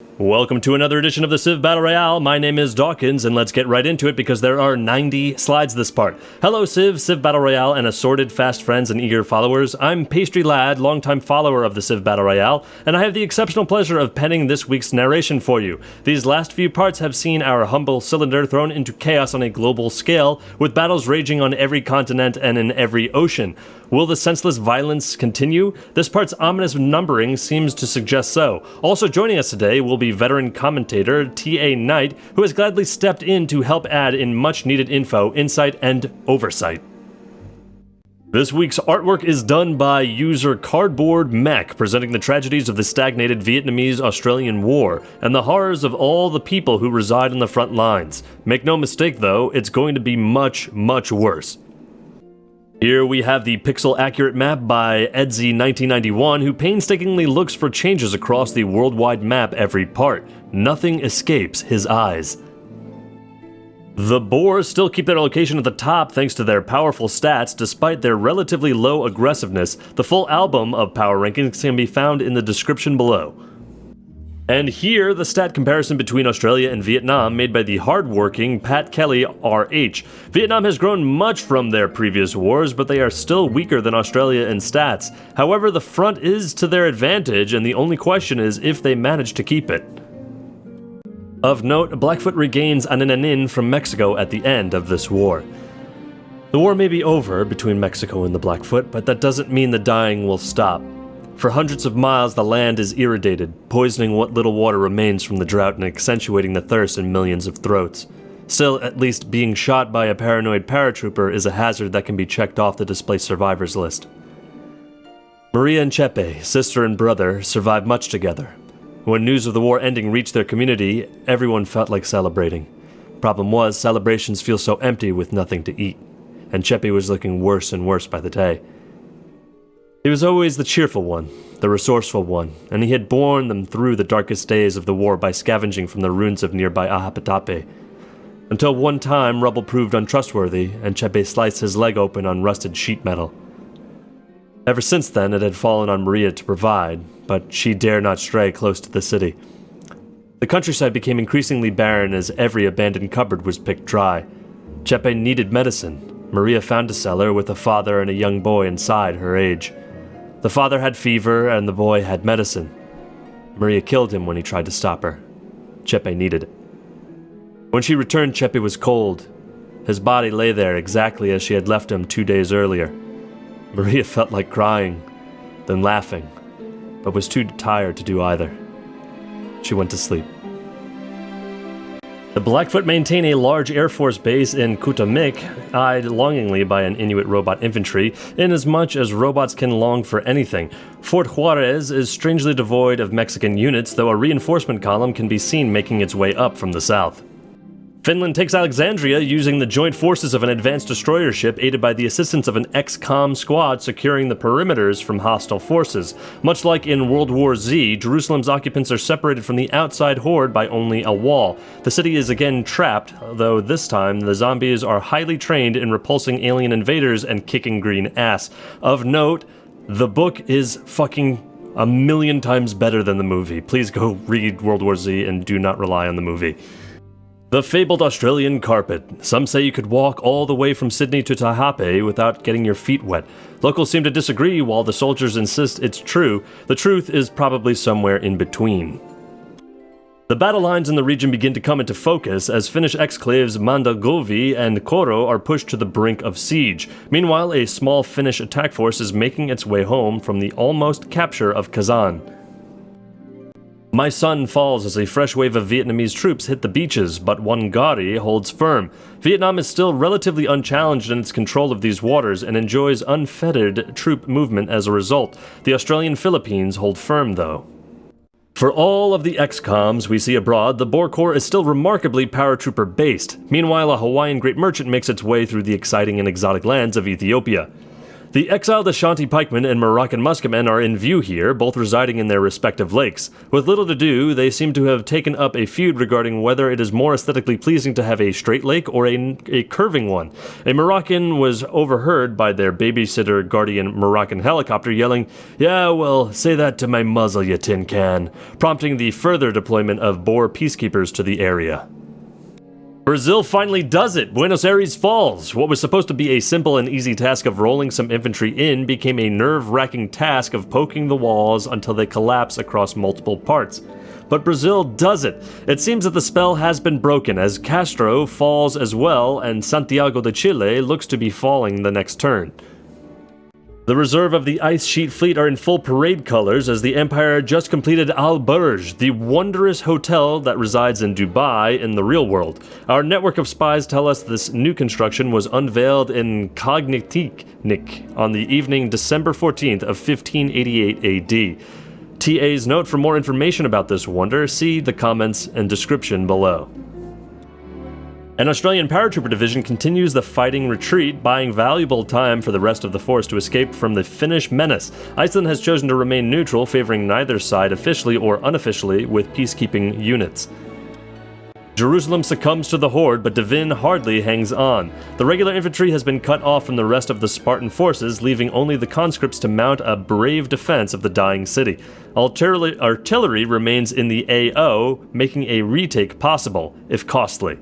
Welcome to another edition of the Civ Battle Royale. My name is Dawkinzz, and let's get right into it because there are 90 slides this part. Hello Civ Battle Royale, and assorted fast friends and eager followers. I'm Pastry Lad, longtime follower of the Civ Battle Royale, and I have the exceptional pleasure of penning this week's narration for you. These last few parts have seen our humble cylinder thrown into chaos on a global scale, with battles raging on every continent and in every ocean. Will the senseless violence continue? This part's ominous numbering seems to suggest so. Also joining us today will be veteran commentator T.A. Knight, who has gladly stepped in to help add in much-needed info, insight, and oversight. This week's artwork is done by user Cardboard Mech, presenting the tragedies of the stagnated Vietnamese-Australian War, and the horrors of all the people who reside on the front lines. Make no mistake though, it's going to be much, much worse. Here we have the pixel-accurate map by Edzy1991, who painstakingly looks for changes across the worldwide map every part. Nothing escapes his eyes. The Boars still keep their location at the top thanks to their powerful stats despite their relatively low aggressiveness. The full album of power rankings can be found in the description below. And here, the stat comparison between Australia and Vietnam made by the hardworking Pat Kelly RH. Vietnam has grown much from their previous wars, but they are still weaker than Australia in stats. However, the front is to their advantage, and the only question is if they manage to keep it. Of note, Blackfoot regains Anananin from Mexico at the end of this war. The war may be over between Mexico and the Blackfoot, but that doesn't mean the dying will stop. For hundreds of miles, the land is irrigated, poisoning what little water remains from the drought and accentuating the thirst in millions of throats. Still, at least being shot by a paranoid paratrooper is a hazard that can be checked off the displaced survivors list. Maria and Chepe, sister and brother, survived much together. When news of the war ending reached their community, everyone felt like celebrating. Problem was, celebrations feel so empty with nothing to eat, and Chepe was looking worse and worse by the day. He was always the cheerful one, the resourceful one, and he had borne them through the darkest days of the war by scavenging from the ruins of nearby Ahapatape. Until one time, rubble proved untrustworthy, and Chepe sliced his leg open on rusted sheet metal. Ever since then, it had fallen on Maria to provide, but she dare not stray close to the city. The countryside became increasingly barren as every abandoned cupboard was picked dry. Chepe needed medicine. Maria found a cellar with a father and a young boy inside her age. The father had fever, and the boy had medicine. Maria killed him when he tried to stop her. Chepe needed it. When she returned, Chepe was cold. His body lay there exactly as she had left him 2 days earlier. Maria felt like crying, then laughing, but was too tired to do either. She went to sleep. The Blackfoot maintain a large Air Force base in Kutamik, eyed longingly by an Inuit robot infantry, inasmuch as robots can long for anything. Fort Juarez is strangely devoid of Mexican units, though a reinforcement column can be seen making its way up from the south. Finland takes Alexandria using the joint forces of an advanced destroyer ship aided by the assistance of an ex-com squad securing the perimeters from hostile forces. Much like in World War Z, Jerusalem's occupants are separated from the outside horde by only a wall. The city is again trapped, though this time the zombies are highly trained in repulsing alien invaders and kicking green ass. Of note, the book is fucking a million times better than the movie. Please go read World War Z and do not rely on the movie. The fabled Australian carpet. Some say you could walk all the way from Sydney to Taipei without getting your feet wet. Locals seem to disagree while the soldiers insist it's true. The truth is probably somewhere in between. The battle lines in the region begin to come into focus as Finnish exclaves Mandagovi and Koro are pushed to the brink of siege. Meanwhile, a small Finnish attack force is making its way home from the almost capture of Kazan. My sun falls as a fresh wave of Vietnamese troops hit the beaches, but Wangari holds firm. Vietnam is still relatively unchallenged in its control of these waters and enjoys unfettered troop movement as a result. The Australian Philippines hold firm, though. For all of the ex-coms we see abroad, the Boer Corps is still remarkably paratrooper-based. Meanwhile, a Hawaiian great merchant makes its way through the exciting and exotic lands of Ethiopia. The exiled Ashanti pikemen and Moroccan musketmen are in view here, both residing in their respective lakes. With little to do, they seem to have taken up a feud regarding whether it is more aesthetically pleasing to have a straight lake or a curving one. A Moroccan was overheard by their babysitter guardian Moroccan helicopter yelling, "Yeah, well, say that to my muzzle, you tin can," prompting the further deployment of Boer peacekeepers to the area. Brazil finally does it! Buenos Aires falls! What was supposed to be a simple and easy task of rolling some infantry in became a nerve-wracking task of poking the walls until they collapse across multiple parts. But Brazil does it! It seems that the spell has been broken as Castro falls as well, and Santiago de Chile looks to be falling the next turn. The reserve of the Ice Sheet Fleet are in full parade colors as the Empire just completed Al Burj, the wondrous hotel that resides in Dubai in the real world. Our network of spies tell us this new construction was unveiled in Cognitic on the evening December 14th of 1588 AD. TA's note: for more information about this wonder, see the comments and description below. An Australian paratrooper division continues the fighting retreat, buying valuable time for the rest of the force to escape from the Finnish menace. Iceland has chosen to remain neutral, favoring neither side officially or unofficially with peacekeeping units. Jerusalem succumbs to the horde, but Divin hardly hangs on. The regular infantry has been cut off from the rest of the Spartan forces, leaving only the conscripts to mount a brave defense of the dying city. Artillery remains in the AO, making a retake possible, if costly.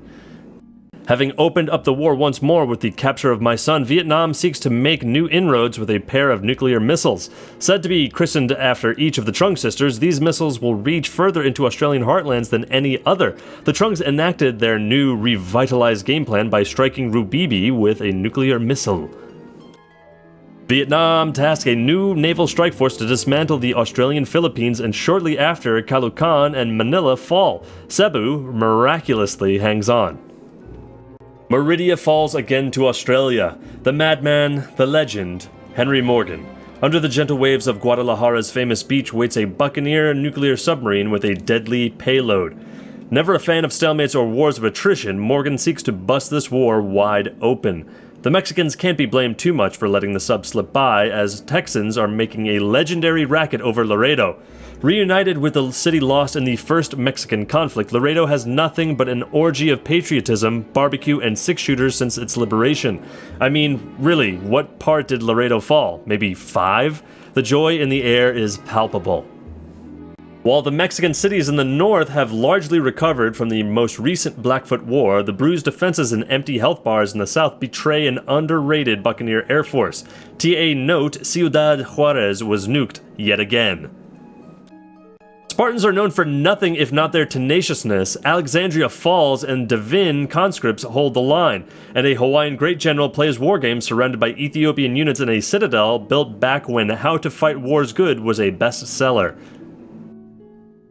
Having opened up the war once more with the capture of my son, Vietnam seeks to make new inroads with a pair of nuclear missiles. Said to be christened after each of the Trung sisters, these missiles will reach further into Australian heartlands than any other. The Trunks enacted their new revitalized game plan by striking Rubibi with a nuclear missile. Vietnam tasked a new naval strike force to dismantle the Australian Philippines, and shortly after, Caloocan and Manila fall. Cebu miraculously hangs on. Meridia falls again to Australia. The madman, the legend, Henry Morgan. Under the gentle waves of Guadalajara's famous beach waits a buccaneer nuclear submarine with a deadly payload. Never a fan of stalemates or wars of attrition, Morgan seeks to bust this war wide open. The Mexicans can't be blamed too much for letting the sub slip by, as Texans are making a legendary racket over Laredo. Reunited with the city lost in the first Mexican conflict, Laredo has nothing but an orgy of patriotism, barbecue, and six-shooters since its liberation. I mean, really, what part did Laredo fall? Maybe 5? The joy in the air is palpable. While the Mexican cities in the north have largely recovered from the most recent Blackfoot War, the bruised defenses and empty health bars in the south betray an underrated Buccaneer Air Force. TA note: Ciudad Juarez was nuked yet again. Spartans are known for nothing if not their tenaciousness. Alexandria falls and Divin conscripts hold the line, and a Hawaiian great general plays war games surrounded by Ethiopian units in a citadel built back when How to Fight Wars Good was a bestseller.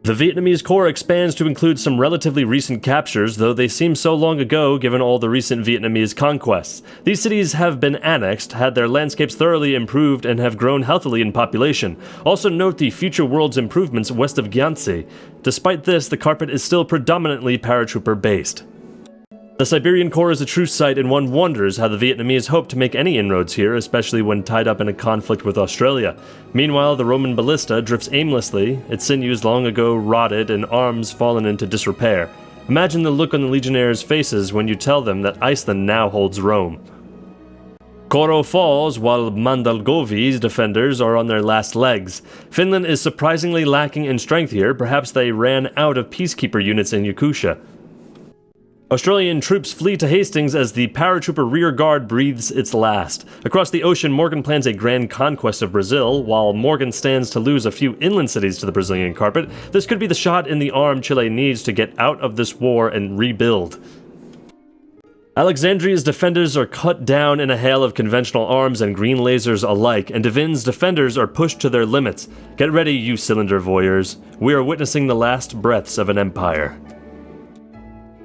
The Vietnamese Corps expands to include some relatively recent captures, though they seem so long ago given all the recent Vietnamese conquests. These cities have been annexed, had their landscapes thoroughly improved, and have grown healthily in population. Also note the future world's improvements west of Gyantsy. Despite this, the carpet is still predominantly paratrooper-based. The Siberian Corps is a true sight, and one wonders how the Vietnamese hope to make any inroads here, especially when tied up in a conflict with Australia. Meanwhile, the Roman ballista drifts aimlessly, its sinews long ago rotted and arms fallen into disrepair. Imagine the look on the legionnaires' faces when you tell them that Iceland now holds Rome. Koro falls while Mandalgovi's defenders are on their last legs. Finland is surprisingly lacking in strength here, perhaps they ran out of peacekeeper units in Yakutia. Australian troops flee to Hastings as the paratrooper rear guard breathes its last. Across the ocean, Morgan plans a grand conquest of Brazil. While Morgan stands to lose a few inland cities to the Brazilian carpet, this could be the shot in the arm Chile needs to get out of this war and rebuild. Alexandria's defenders are cut down in a hail of conventional arms and green lasers alike, and Divin's defenders are pushed to their limits. Get ready, you cylinder voyeurs. We are witnessing the last breaths of an empire.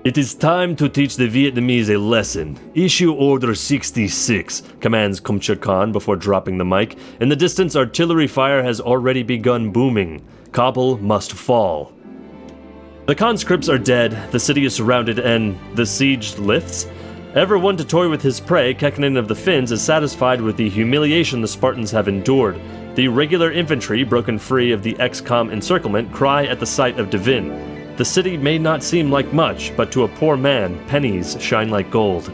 It is time to teach the Vietnamese a lesson. Issue Order 66, commands Kumcha Khan before dropping the mic. In the distance, artillery fire has already begun booming. Kabul must fall. The conscripts are dead, the city is surrounded, and the siege lifts. Ever one to toy with his prey, Kekkonen of the Finns is satisfied with the humiliation the Spartans have endured. The regular infantry, broken free of the XCOM encirclement, cry at the sight of Divin. The city may not seem like much, but to a poor man, pennies shine like gold.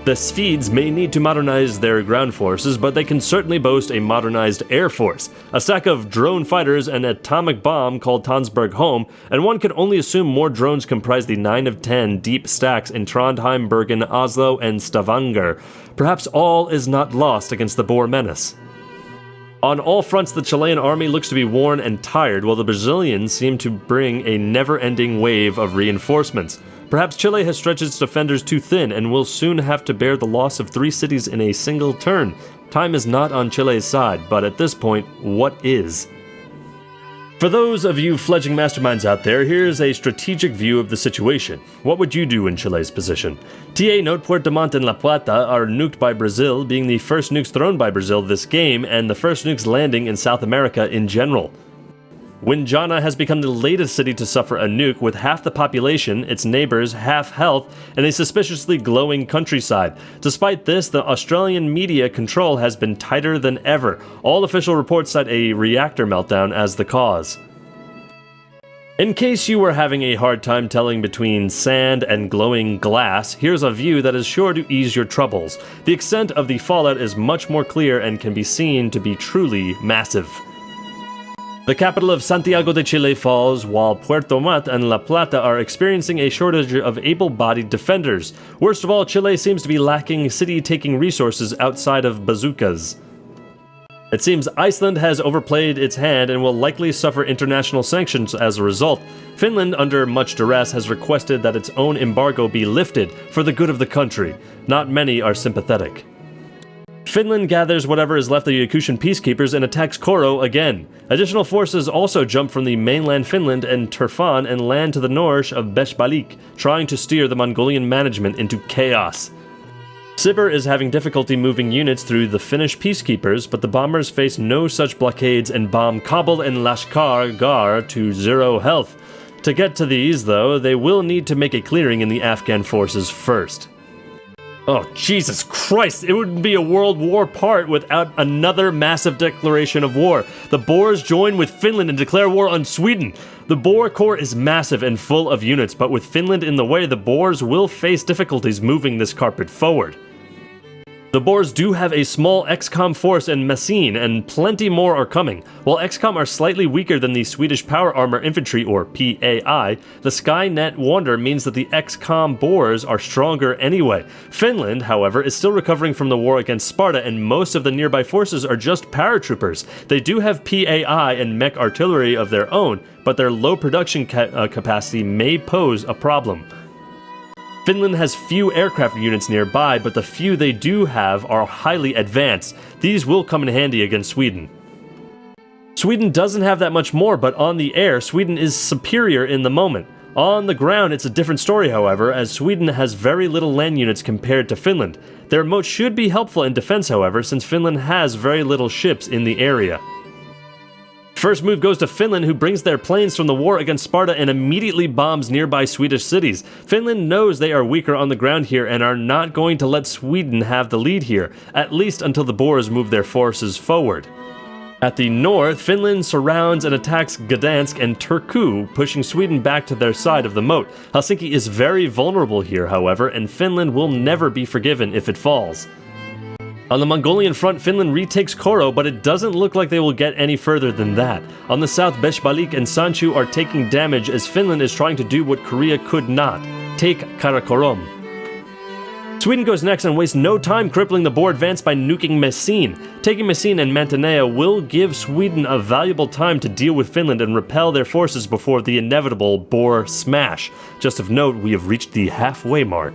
The Swedes may need to modernize their ground forces, but they can certainly boast a modernized air force, a stack of drone fighters, an atomic bomb called Tonsberg Home, and one can only assume more drones comprise the 9 of 10 deep stacks in Trondheim, Bergen, Oslo, and Stavanger. Perhaps all is not lost against the Boer menace. On all fronts, the Chilean army looks to be worn and tired, while the Brazilians seem to bring a never-ending wave of reinforcements. Perhaps Chile has stretched its defenders too thin and will soon have to bear the loss of 3 cities in a single turn. Time is not on Chile's side, but at this point, what is? For those of you fledgling masterminds out there, here's a strategic view of the situation. What would you do in Chile's position? TA note Puerto Montt and La Plata are nuked by Brazil, being the first nukes thrown by Brazil this game, and the first nukes landing in South America in general. Winjana has become the latest city to suffer a nuke, with half the population, its neighbors half health, and a suspiciously glowing countryside. Despite this, the Australian media control has been tighter than ever. All official reports cite a reactor meltdown as the cause. In case you were having a hard time telling between sand and glowing glass, here's a view that is sure to ease your troubles. The extent of the fallout is much more clear and can be seen to be truly massive. The capital of Santiago de Chile falls, while Puerto Montt and La Plata are experiencing a shortage of able-bodied defenders. Worst of all, Chile seems to be lacking city-taking resources outside of bazookas. It seems Iceland has overplayed its hand and will likely suffer international sanctions as a result. Finland, under much duress, has requested that its own embargo be lifted for the good of the country. Not many are sympathetic. Finland gathers whatever is left of the Yakutian peacekeepers and attacks Koro again. Additional forces also jump from the mainland Finland and Turfan and land to the north of Beshbalik, trying to steer the Mongolian management into chaos. Sibir is having difficulty moving units through the Finnish peacekeepers, but the bombers face no such blockades and bomb Kabul and Lashkar Gah to 0 health. To get to these, though, they will need to make a clearing in the Afghan forces first. Oh, Jesus Christ, it wouldn't be a world war part without another massive declaration of war. The Boers join with Finland and declare war on Sweden. The Boer Corps is massive and full of units, but with Finland in the way, the Boers will face difficulties moving this carpet forward. The Boers do have a small XCOM force in Messine, and plenty more are coming. While XCOM are slightly weaker than the Swedish Power Armor Infantry, or PAI, the Skynet Wonder means that the XCOM Boers are stronger anyway. Finland, however, is still recovering from the war against Sparta, and most of the nearby forces are just paratroopers. They do have PAI and mech artillery of their own, but their low production capacity may pose a problem. Finland has few aircraft units nearby, but the few they do have are highly advanced. These will come in handy against Sweden. Sweden doesn't have that much more, but on the air, Sweden is superior in the moment. On the ground, it's a different story, however, as Sweden has very little land units compared to Finland. Their moat should be helpful in defense, however, since Finland has very little ships in the area. First move goes to Finland, who brings their planes from the war against Sparta and immediately bombs nearby Swedish cities. Finland knows they are weaker on the ground here and are not going to let Sweden have the lead here, at least until the Boers move their forces forward. At the north, Finland surrounds and attacks Gdansk and Turku, pushing Sweden back to their side of the moat. Helsinki is very vulnerable here, however, and Finland will never be forgiven if it falls. On the Mongolian front, Finland retakes Koro, but it doesn't look like they will get any further than that. On the south, Beshbalik and Sanchu are taking damage as Finland is trying to do what Korea could not, take Karakorum. Sweden goes next and wastes no time crippling the Boer advance by nuking Messine. Taking Messine and Mantinea will give Sweden a valuable time to deal with Finland and repel their forces before the inevitable Boer smash. Just of note, we have reached the halfway mark.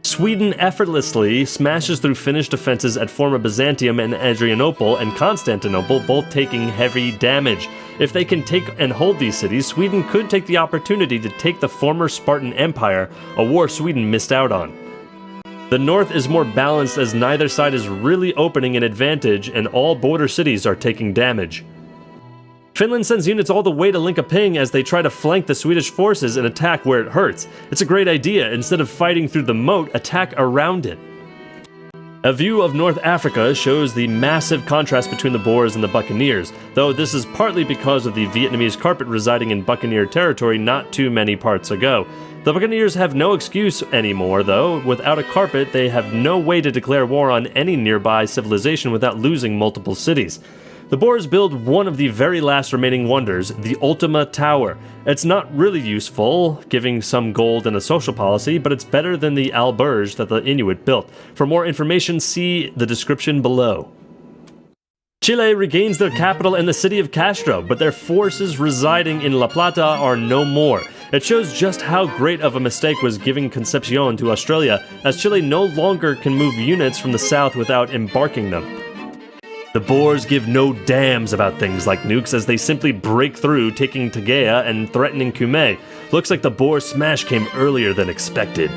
Sweden effortlessly smashes through Finnish defenses at former Byzantium and Adrianople and Constantinople, both taking heavy damage. If they can take and hold these cities, Sweden could take the opportunity to take the former Spartan Empire, a war Sweden missed out on. The north is more balanced as neither side is really opening an advantage and all border cities are taking damage. Finland sends units all the way to Linkoping as they try to flank the Swedish forces and attack where it hurts. It's a great idea. Instead of fighting through the moat, attack around it. A view of North Africa shows the massive contrast between the Boers and the Buccaneers, though this is partly because of the Vietnamese carpet residing in Buccaneer territory not too many parts ago. The Buccaneers have no excuse anymore, though. Without a carpet, they have no way to declare war on any nearby civilization without losing multiple cities. The Boers build one of the very last remaining wonders, the Ultima Tower. It's not really useful, giving some gold and a social policy, but it's better than the alberge that the Inuit built. For more information, see the description below. Chile regains their capital in the city of Castro, but their forces residing in La Plata are no more. It shows just how great of a mistake was giving Concepcion to Australia, as Chile no longer can move units from the south without embarking them. The Boers give no damns about things like nukes as they simply break through, taking Tegea and threatening Cumae. Looks like the Boer smash came earlier than expected.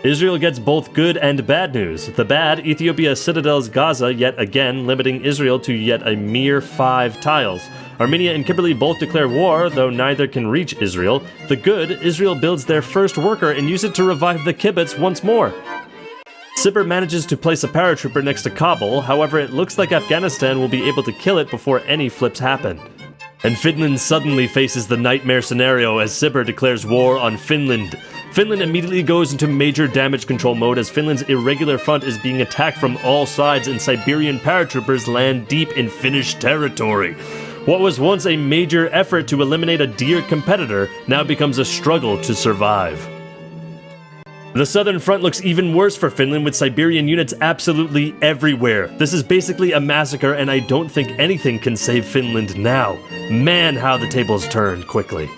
Israel gets both good and bad news. The bad, Ethiopia citadels Gaza yet again, limiting Israel to yet a mere 5 tiles. Armenia and Kimberley both declare war, though neither can reach Israel. The good, Israel builds their first worker and uses it to revive the kibbutz once more. Sibir manages to place a paratrooper next to Kabul, however it looks like Afghanistan will be able to kill it before any flips happen. And Finland suddenly faces the nightmare scenario as Sibir declares war on Finland. Finland immediately goes into major damage control mode as Finland's irregular front is being attacked from all sides and Siberian paratroopers land deep in Finnish territory. What was once a major effort to eliminate a dear competitor now becomes a struggle to survive. The southern front looks even worse for Finland with Siberian units absolutely everywhere. This is basically a massacre and I don't think anything can save Finland now. Man, how the tables turned quickly.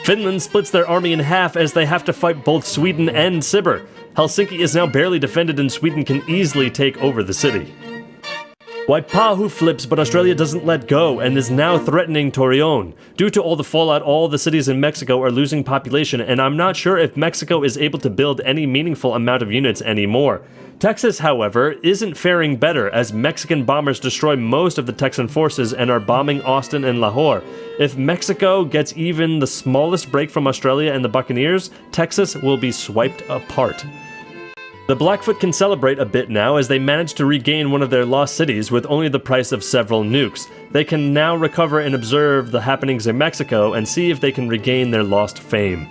Finland splits their army in half as they have to fight both Sweden and Sibir. Helsinki is now barely defended and Sweden can easily take over the city. Waipahu flips, but Australia doesn't let go and is now threatening Torreon. Due to all the fallout, all the cities in Mexico are losing population, and I'm not sure if Mexico is able to build any meaningful amount of units anymore. Texas, however, isn't faring better as Mexican bombers destroy most of the Texan forces and are bombing Austin and Lahore. If Mexico gets even the smallest break from Australia and the Buccaneers, Texas will be swiped apart. The Blackfoot can celebrate a bit now as they manage to regain one of their lost cities with only the price of several nukes. They can now recover and observe the happenings in Mexico and see if they can regain their lost fame.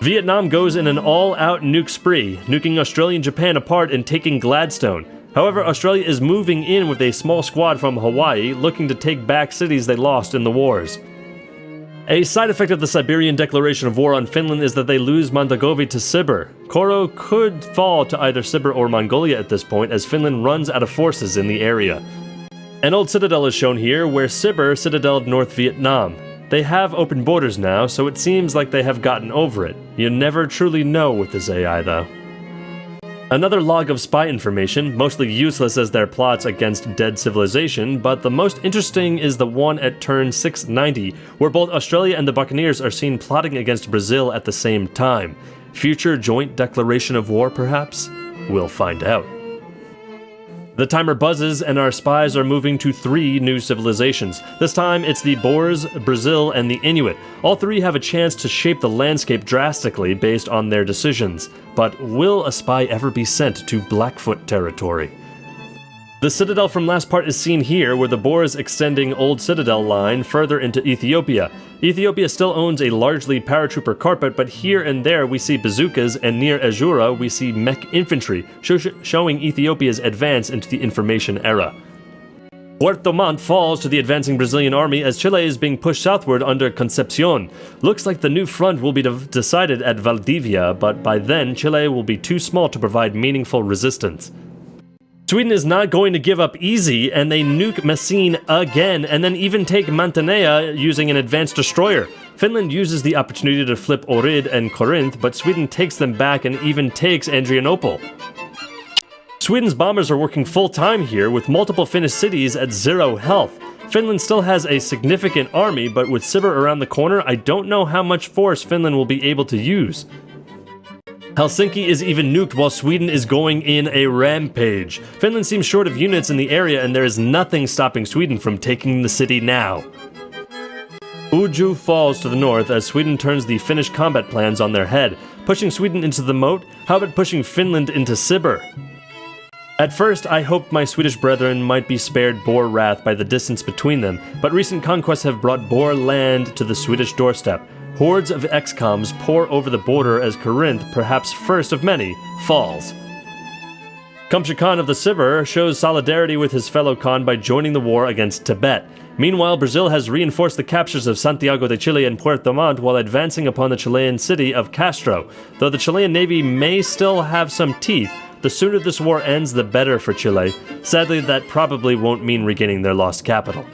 Vietnam goes in an all-out nuke spree, nuking Australia and Japan apart and taking Gladstone. However, Australia is moving in with a small squad from Hawaii, looking to take back cities they lost in the wars. A side effect of the Siberian declaration of war on Finland is that they lose Montagovi to Sibir. Koro could fall to either Sibir or Mongolia at this point as Finland runs out of forces in the area. An old citadel is shown here where Sibir citadeled North Vietnam. They have open borders now, so it seems like they have gotten over it. You never truly know with this AI though. Another log of spy information, mostly useless as their plots against dead civilization, but the most interesting is the one at turn 690, where both Australia and the Buccaneers are seen plotting against Brazil at the same time. Future joint declaration of war, perhaps? We'll find out. The timer buzzes and our spies are moving to 3 new civilizations. This time it's the Boers, Brazil, and the Inuit. All 3 have a chance to shape the landscape drastically based on their decisions. But will a spy ever be sent to Blackfoot territory? The citadel from last part is seen here, where the Boers extending Old Citadel line further into Ethiopia. Ethiopia still owns a largely paratrooper carpet, but here and there we see bazookas, and near Azura we see mech infantry, showing Ethiopia's advance into the information era. Puerto Montt falls to the advancing Brazilian army as Chile is being pushed southward under Concepcion. Looks like the new front will be decided at Valdivia, but by then Chile will be too small to provide meaningful resistance. Sweden is not going to give up easy, and they nuke Messine again, and then even take Mantinea using an advanced destroyer. Finland uses the opportunity to flip Ohrid and Corinth, but Sweden takes them back and even takes Adrianople. Sweden's bombers are working full-time here, with multiple Finnish cities at 0 health. Finland still has a significant army, but with Sibir around the corner, I don't know how much force Finland will be able to use. Helsinki is even nuked while Sweden is going in a rampage. Finland seems short of units in the area and there is nothing stopping Sweden from taking the city now. Uju falls to the north as Sweden turns the Finnish combat plans on their head. Pushing Sweden into the moat? How about pushing Finland into Sibir? At first, I hoped my Swedish brethren might be spared boar wrath by the distance between them, but recent conquests have brought boar land to the Swedish doorstep. Hordes of ex-coms pour over the border as Corinth, perhaps first of many, falls. Kumsha Khan of the Sibir shows solidarity with his fellow Khan by joining the war against Tibet. Meanwhile, Brazil has reinforced the captures of Santiago de Chile and Puerto Montt while advancing upon the Chilean city of Castro. Though the Chilean navy may still have some teeth, the sooner this war ends, the better for Chile. Sadly, that probably won't mean regaining their lost capital.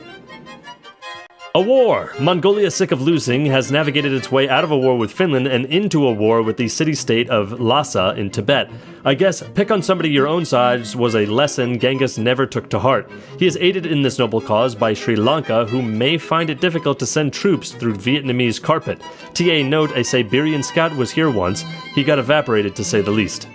A war! Mongolia, sick of losing, has navigated its way out of a war with Finland and into a war with the city-state of Lhasa in Tibet. I guess pick on somebody your own size was a lesson Genghis never took to heart. He is aided in this noble cause by Sri Lanka, who may find it difficult to send troops through Vietnamese carpet. TA note, a Siberian scout was here once. He got evaporated to say the least.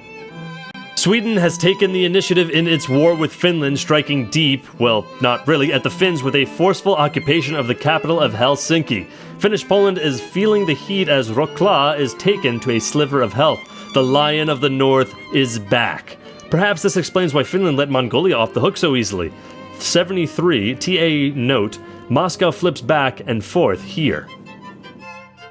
Sweden has taken the initiative in its war with Finland, striking deep, well, not really, at the Finns with a forceful occupation of the capital of Helsinki. Finnish Poland is feeling the heat as Rokla is taken to a sliver of health. The Lion of the North is back. Perhaps this explains why Finland let Mongolia off the hook so easily. 73, TA note, Moscow flips back and forth here.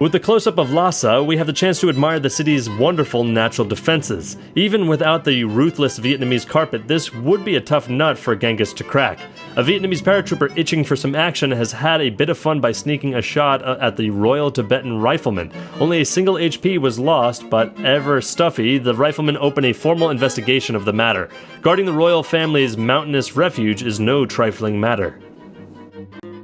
With the close-up of Lhasa, we have the chance to admire the city's wonderful natural defenses. Even without the ruthless Vietnamese carpet, this would be a tough nut for Genghis to crack. A Vietnamese paratrooper itching for some action has had a bit of fun by sneaking a shot at the Royal Tibetan Rifleman. Only a single HP was lost, but ever stuffy, the riflemen open a formal investigation of the matter. Guarding the royal family's mountainous refuge is no trifling matter.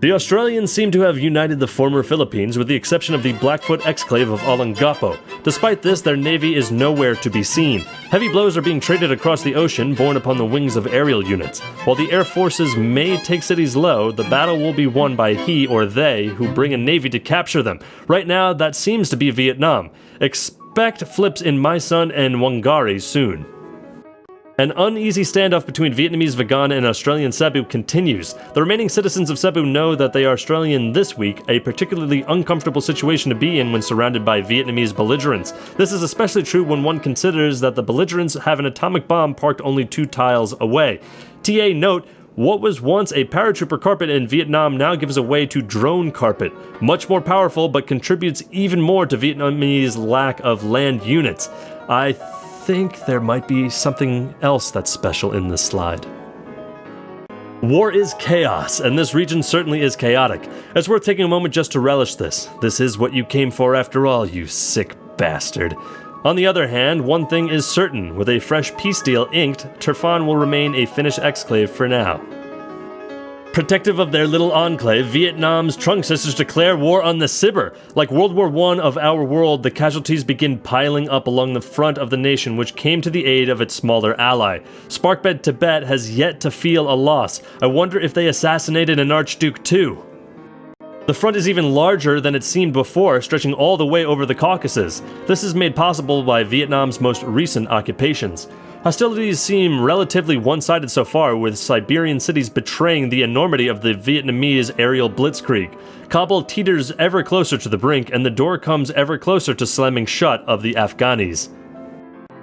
The Australians seem to have united the former Philippines with the exception of the Blackfoot exclave of Olongapo. Despite this, their navy is nowhere to be seen. Heavy blows are being traded across the ocean, borne upon the wings of aerial units. While the air forces may take cities low, the battle will be won by he or they who bring a navy to capture them. Right now, that seems to be Vietnam. Expect flips in My Son and Wangari soon. An uneasy standoff between Vietnamese Vagana and Australian Cebu continues. The remaining citizens of Cebu know that they are Australian this week, a particularly uncomfortable situation to be in when surrounded by Vietnamese belligerents. This is especially true when one considers that the belligerents have an atomic bomb parked only 2 tiles away. TA note, what was once a paratrooper carpet in Vietnam now gives way to drone carpet. Much more powerful, but contributes even more to Vietnamese lack of land units. I think there might be something else that's special in this slide. War is chaos, and this region certainly is chaotic. It's worth taking a moment just to relish this. This is what you came for after all, you sick bastard. On the other hand, one thing is certain. With a fresh peace deal inked, Turfan will remain a Finnish exclave for now. Protective of their little enclave, Vietnam's Trunk Sisters declare war on the Sibir. Like World War I of our world, the casualties begin piling up along the front of the nation, which came to the aid of its smaller ally. Sparkbed Tibet has yet to feel a loss. I wonder if they assassinated an archduke too. The front is even larger than it seemed before, stretching all the way over the Caucasus. This is made possible by Vietnam's most recent occupations. Hostilities seem relatively one-sided so far, with Siberian cities betraying the enormity of the Vietnamese aerial blitzkrieg. Kabul teeters ever closer to the brink, and the door comes ever closer to slamming shut of the Afghanis.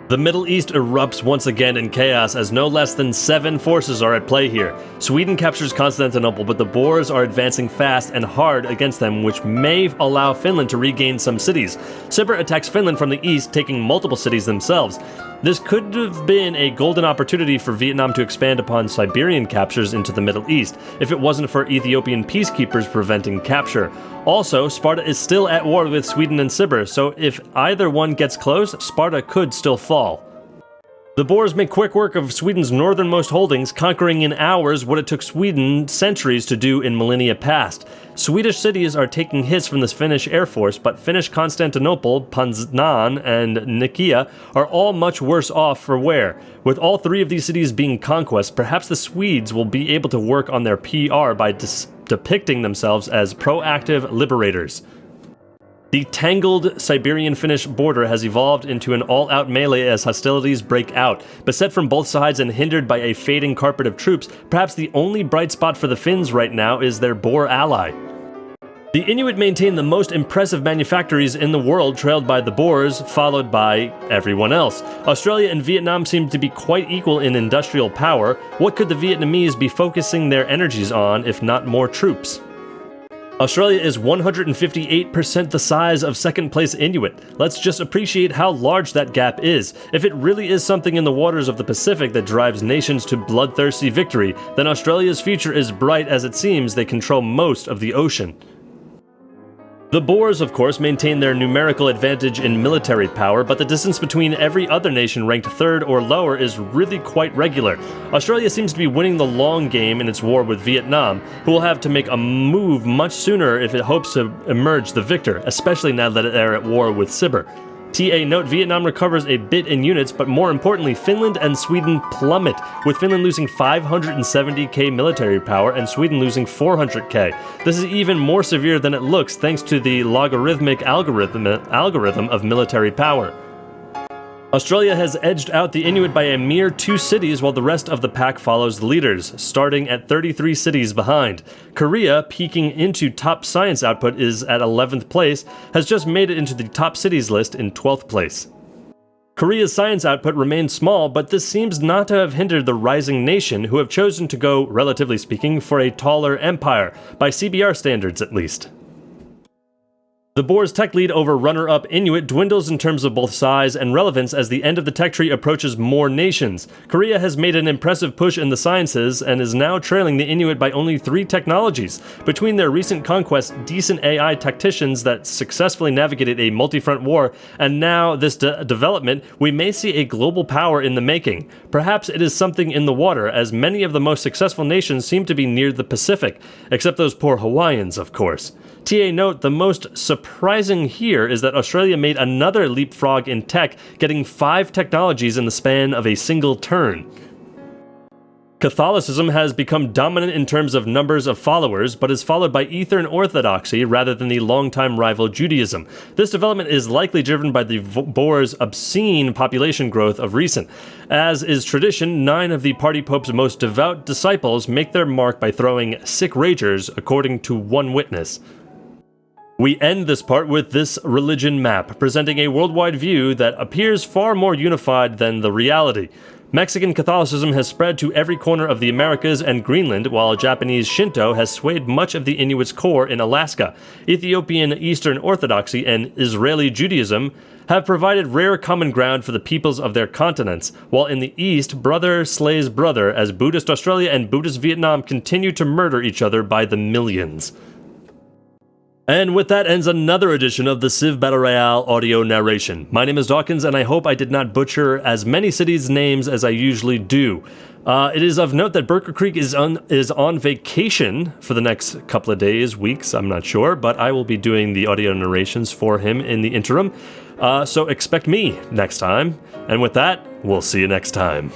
The Middle East erupts once again in chaos as no less than 7 forces are at play here. Sweden captures Constantinople, but the Boers are advancing fast and hard against them, which may allow Finland to regain some cities. Sibir attacks Finland from the east, taking multiple cities themselves. This could have been a golden opportunity for Vietnam to expand upon Siberian captures into the Middle East, if it wasn't for Ethiopian peacekeepers preventing capture. Also, Sparta is still at war with Sweden and Sibir, so if either one gets close, Sparta could still fall. The Boers make quick work of Sweden's northernmost holdings, conquering in hours what it took Sweden centuries to do in millennia past. Swedish cities are taking hits from the Finnish Air Force, but Finnish Constantinople, Poznan, and Nikia are all much worse off for wear. With all 3 of these cities being conquests, perhaps the Swedes will be able to work on their PR by depicting themselves as proactive liberators. The tangled Siberian-Finnish border has evolved into an all-out melee as hostilities break out. Beset from both sides and hindered by a fading carpet of troops, perhaps the only bright spot for the Finns right now is their Boer ally. The Inuit maintain the most impressive manufactories in the world, trailed by the Boers, followed by everyone else. Australia and Vietnam seem to be quite equal in industrial power. What could the Vietnamese be focusing their energies on if not more troops? Australia is 158% the size of second-place Inuit. Let's just appreciate how large that gap is. If it really is something in the waters of the Pacific that drives nations to bloodthirsty victory, then Australia's future is bright as it seems they control most of the ocean. The Boers, of course, maintain their numerical advantage in military power, but the distance between every other nation ranked third or lower is really quite regular. Australia seems to be winning the long game in its war with Vietnam, who will have to make a move much sooner if it hopes to emerge the victor, especially now that they're at war with Siberian. TA note, Vietnam recovers a bit in units, but more importantly, Finland and Sweden plummet, with Finland losing 570k military power and Sweden losing 400k. This is even more severe than it looks thanks to the logarithmic algorithm of military power. Australia has edged out the Inuit by a mere 2 cities while the rest of the pack follows the leaders, starting at 33 cities behind. Korea, peeking into top science output, is at 11th place, has just made it into the top cities list in 12th place. Korea's science output remains small, but this seems not to have hindered the rising nation, who have chosen to go, relatively speaking, for a taller empire, by CBR standards at least. The Boers' tech lead over runner-up Inuit dwindles in terms of both size and relevance as the end of the tech tree approaches more nations. Korea has made an impressive push in the sciences and is now trailing the Inuit by only 3 technologies. Between their recent conquest, decent AI tacticians that successfully navigated a multi-front war, and now this development, we may see a global power in the making. Perhaps it is something in the water, as many of the most successful nations seem to be near the Pacific, except those poor Hawaiians, of course. TA note, the most surprising here is that Australia made another leapfrog in tech, getting 5 technologies in the span of a single turn. Catholicism has become dominant in terms of numbers of followers, but is followed by Eastern Orthodoxy rather than the longtime rival Judaism. This development is likely driven by the Boers' obscene population growth of recent. As is tradition, 9 of the party pope's most devout disciples make their mark by throwing sick ragers, according to one witness. We end this part with this religion map, presenting a worldwide view that appears far more unified than the reality. Mexican Catholicism has spread to every corner of the Americas and Greenland, while Japanese Shinto has swayed much of the Inuits' core in Alaska. Ethiopian Eastern Orthodoxy and Israeli Judaism have provided rare common ground for the peoples of their continents, while in the East, brother slays brother as Buddhist Australia and Buddhist Vietnam continue to murder each other by the millions. And with that ends another edition of the Civ Battle Royale audio narration. My name is Dawkinzz, and I hope I did not butcher as many cities' names as I usually do. It is of note that Burger Creek is on vacation for the next couple of days, weeks, I'm not sure, but I will be doing the audio narrations for him in the interim. So expect me next time. And with that, we'll see you next time.